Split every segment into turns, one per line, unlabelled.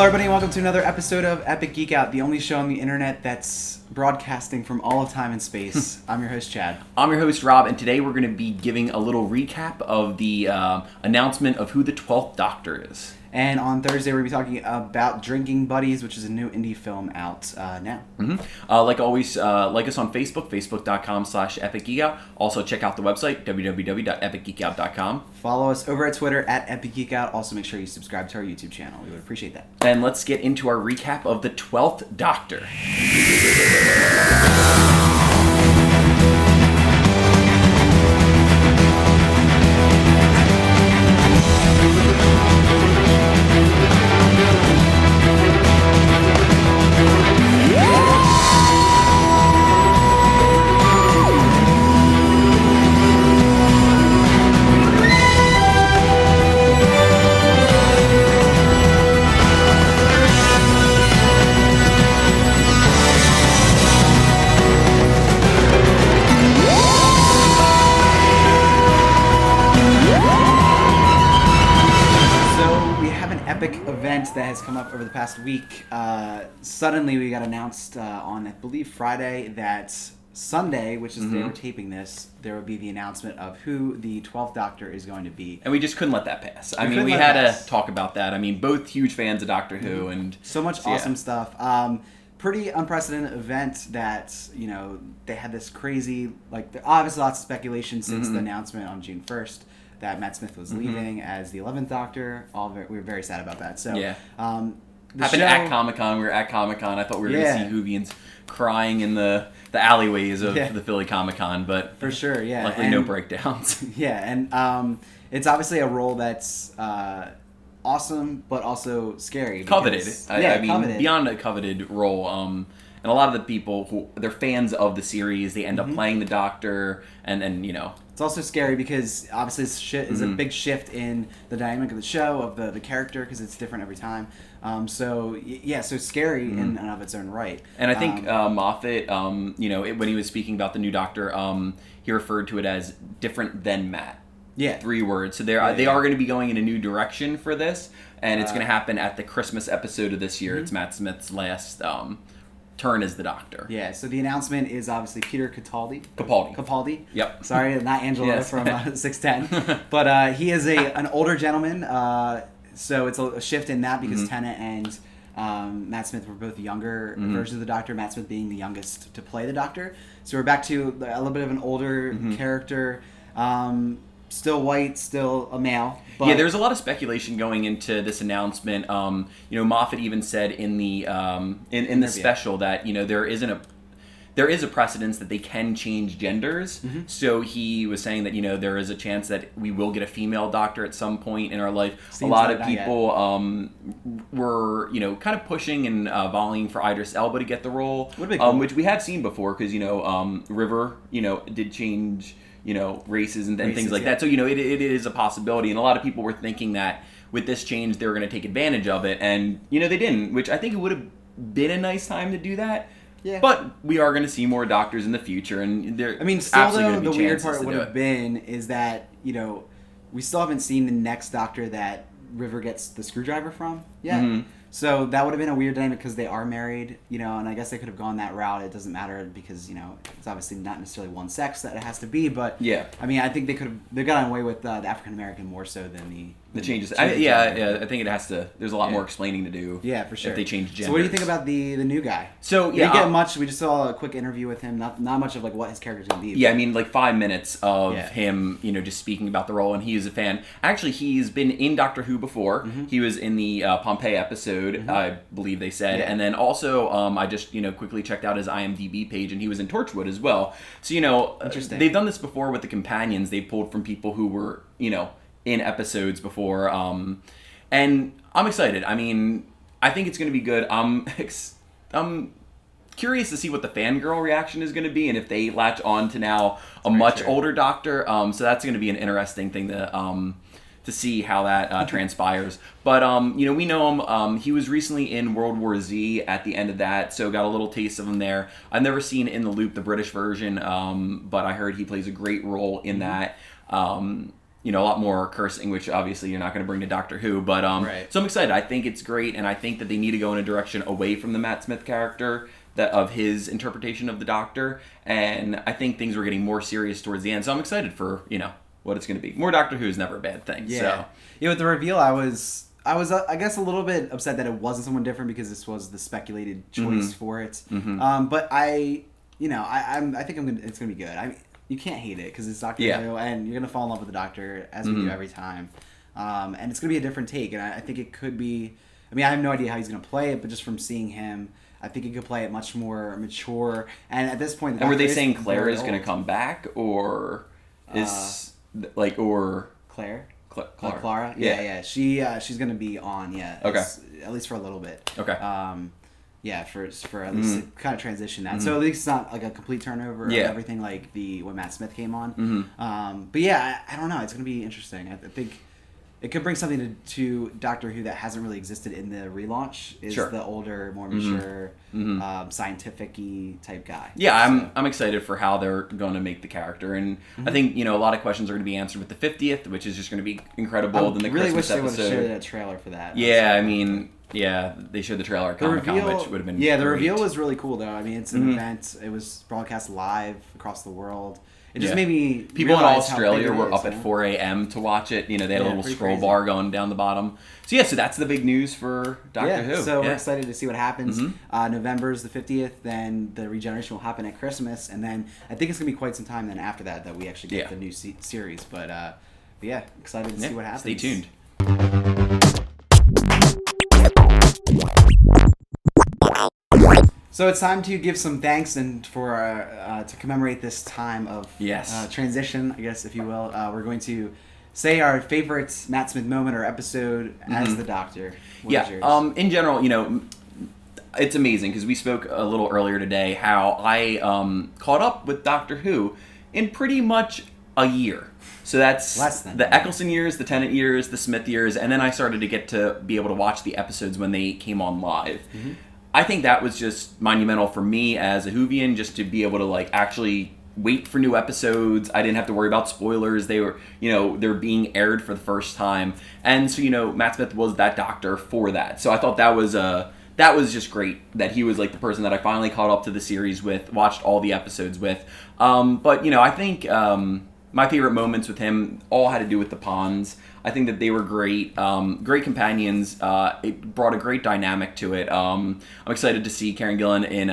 everybody, and welcome to another episode of Epic Geek Out, the only show on the internet that's broadcasting from all of time and space. I'm your host, Chad.
I'm your host, Rob, and today we're going to be giving a little recap of the announcement of who the 12th Doctor is.
And on Thursday, we're going to be talking about Drinking Buddies, which is a new indie film out now.
Like always, like us on Facebook, facebook.com/epicgeekout. Also, check out the website, www.epicgeekout.com.
Follow us over at Twitter at Epic Geek Out. Also, make sure you subscribe to our YouTube channel. We would appreciate that.
And let's get into our recap of the 12th Doctor.
That has come up over the past week. Suddenly we got announced on, I believe, Friday that Sunday, which is the day we're taping this, there will be the announcement of who the 12th Doctor is going to be.
And we just couldn't let that pass. We had to talk about that. Both huge fans of Doctor Who. And
so much awesome stuff. Pretty unprecedented event that, they had this crazy, obviously lots of speculation since the announcement on June 1st. That Matt Smith was leaving as the 11th Doctor. We were very sad about that. So,
happened at Comic-Con. We were at Comic-Con. I thought we were going to see Whovians crying in the alleyways of the Philly Comic-Con, but
for sure,
luckily no breakdowns.
And it's obviously a role that's awesome, but also scary.
Coveted.
Coveted.
Beyond a coveted role. And a lot of the people who they're fans of the series, they end up playing the Doctor, and
It's also scary because obviously this is a big shift in the dynamic of the show, of the character, because it's different every time. So scary in and of its own right.
And I think Moffat, when he was speaking about the new Doctor, he referred to it as different than Matt.
Yeah.
3 words. So they are going to be going in a new direction for this, and it's going to happen at the Christmas episode of this year. It's Matt Smith's last turn as the Doctor.
Yeah, so the announcement is obviously Peter Capaldi.
Capaldi. Yep.
Sorry, not Angelo from 610. But he is an older gentleman, so it's a shift in that because Tennant and Matt Smith were both younger versions of the Doctor, Matt Smith being the youngest to play the Doctor. So we're back to a little bit of an older character. Still white, still a male. But
there's a lot of speculation going into this announcement. Moffat even said in the in the special that there is a precedence that they can change genders. So he was saying that there is a chance that we will get a female Doctor at some point in our life.
Seems
a lot of people were kind of pushing and volleying for Idris Elba to get the role,
Would be cool.
which we have seen before because River did change. Races and things like that. So, it is a possibility. And a lot of people were thinking that with this change, they were going to take advantage of it. And, they didn't, which I think it would have been a nice time to do that.
Yeah.
But we are going to see more Doctors in the future. And there
still though, the weird part would have been is that, we still haven't seen the next Doctor that River gets the screwdriver from yet. So that would have been a weird dynamic because they are married, and I guess they could have gone that route. It doesn't matter because, it's obviously not necessarily one sex that it has to be, but I think they got away with the African American more so than the
changes. I think it has to. There's a lot more explaining to do.
Yeah, for sure.
If they change genders.
So what do you think about the new guy?
So
we didn't get much. We just saw a quick interview with him. Not much of what his character's gonna be.
Yeah, 5 minutes of him, just speaking about the role, and he is a fan. Actually, he's been in Doctor Who before. He was in the Pompeii episode, I believe they said, and then also I just quickly checked out his IMDb page, and he was in Torchwood as well. So
Interesting.
They've done this before with the companions. They pulled from people who were in episodes before, and I'm excited. I think it's going to be good. I'm curious to see what the fangirl reaction is going to be, and if they latch on to now a much older Doctor. So that's going to be an interesting thing to see how that transpires. But we know him. He was recently in World War Z at the end of that, so got a little taste of him there. I've never seen In the Loop, the British version, but I heard he plays a great role in that. a lot more cursing, which obviously you're not going to bring to Doctor Who. But
Right.
so I'm excited. I think it's great, and I think that they need to go in a direction away from the Matt Smith character, that of his interpretation of the Doctor. And I think things were getting more serious towards the end. So I'm excited for what it's going to be. More Doctor Who is never a bad thing.
Yeah.
So.
With the reveal, I was I guess a little bit upset that it wasn't someone different because this was the speculated choice for it. But I think it's gonna be good. You can't hate it because it's Doctor Who, and you're gonna fall in love with the Doctor as we do every time. And it's gonna be a different take, and I think it could be. I mean, I have no idea how he's gonna play it, but just from seeing him, I think he could play it much more mature. And at this point,
and were they saying Claire is gonna come back, or is or
Claire?
Clara?
Yeah. She's gonna be on.
Okay.
At least for a little bit.
Okay.
For at least to kind of transition that. So at least it's not like a complete turnover of everything like when Matt Smith came on. But yeah, I don't know. It's gonna be interesting. I think it could bring something to Doctor Who that hasn't really existed in the relaunch. Is the older, more mature, scientific-y type guy.
Yeah, I'm excited for how they're going to make the character, and I think a lot of questions are going to be answered with the 50th, which is just going to be incredible. Then the
really
Christmas
wish they would
episode.
have showed a trailer for that.
Yeah, I mean, they showed the trailer at Comic-Con, which would have been
the
great.
reveal was really cool though. I mean, it's an event. It was broadcast live across the world. It just made me
people in
realize
Australia
how big it
were
is,
up at 4 a.m. to watch it. They had a little scroll
crazy.
bar going down the bottom. So so that's the big news for Doctor Who.
So we're excited to see what happens. November's the 50th. Then the regeneration will happen at Christmas, and then I think it's gonna be quite some time then after that we actually get the new series. But yeah, excited to see what happens.
Stay tuned.
So it's time to give some thanks and to commemorate this time of transition, I guess, if you will. We're going to say our favorite Matt Smith moment or episode as the Doctor. What is yours?
In general, it's amazing because we spoke a little earlier today how I caught up with Doctor Who in pretty much a year. So that's
less than
the Eccleston years, the Tennant years, the Smith years, and then I started to get to be able to watch the episodes when they came on live. I think that was just monumental for me as a Whovian, just to be able to actually wait for new episodes. I didn't have to worry about spoilers. They were, they're being aired for the first time, and so Matt Smith was that Doctor for that. So I thought that was just great that he was the person that I finally caught up to the series with, watched all the episodes with. But I think my favorite moments with him all had to do with the Ponds. I think that they were great, great companions. It brought a great dynamic to it. I'm excited to see Karen Gillan in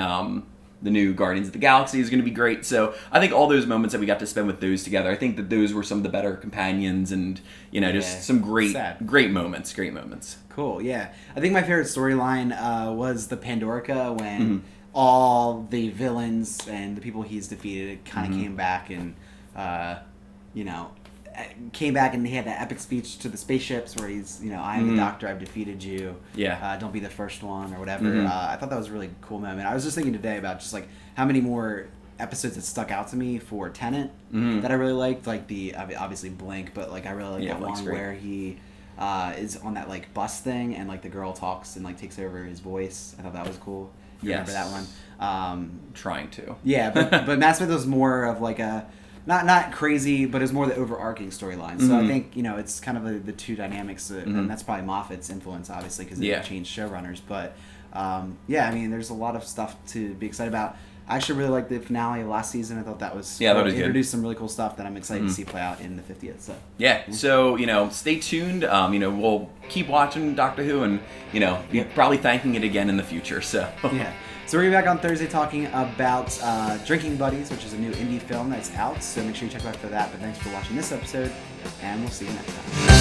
the new Guardians of the Galaxy is going to be great. So I think all those moments that we got to spend with those together, I think that those were some of the better companions, and just some great moments. Great moments.
Cool. Yeah, I think my favorite storyline was the Pandorica when all the villains and the people he's defeated kind of came back and came back, and he had that epic speech to the spaceships where he's, I am the Doctor, I've defeated you.
Yeah.
Don't be the first one or whatever. I thought that was a really cool moment. I was just thinking today about just how many more episodes that stuck out to me for Tennant that I really liked, the obviously Blink, but I really like that one where he is on that bus thing and the girl talks and takes over his voice. I thought that was cool. You remember that one?
Trying to.
Yeah, but Matt Smith was more of a not crazy, but it's more the overarching storyline. So I think it's kind of the two dynamics, and that's probably Moffat's influence, obviously, because they changed showrunners. But I mean, there's a lot of stuff to be excited about. I actually really liked the finale of last season. I thought that was
that was
introduced some really cool stuff that I'm excited to see play out in the 50th.
So stay tuned. We'll keep watching Doctor Who, and be probably thanking it again in the future. So
So we're going to be back on Thursday talking about Drinking Buddies, which is a new indie film that's out. So make sure you check out for that. But thanks for watching this episode, and we'll see you next time.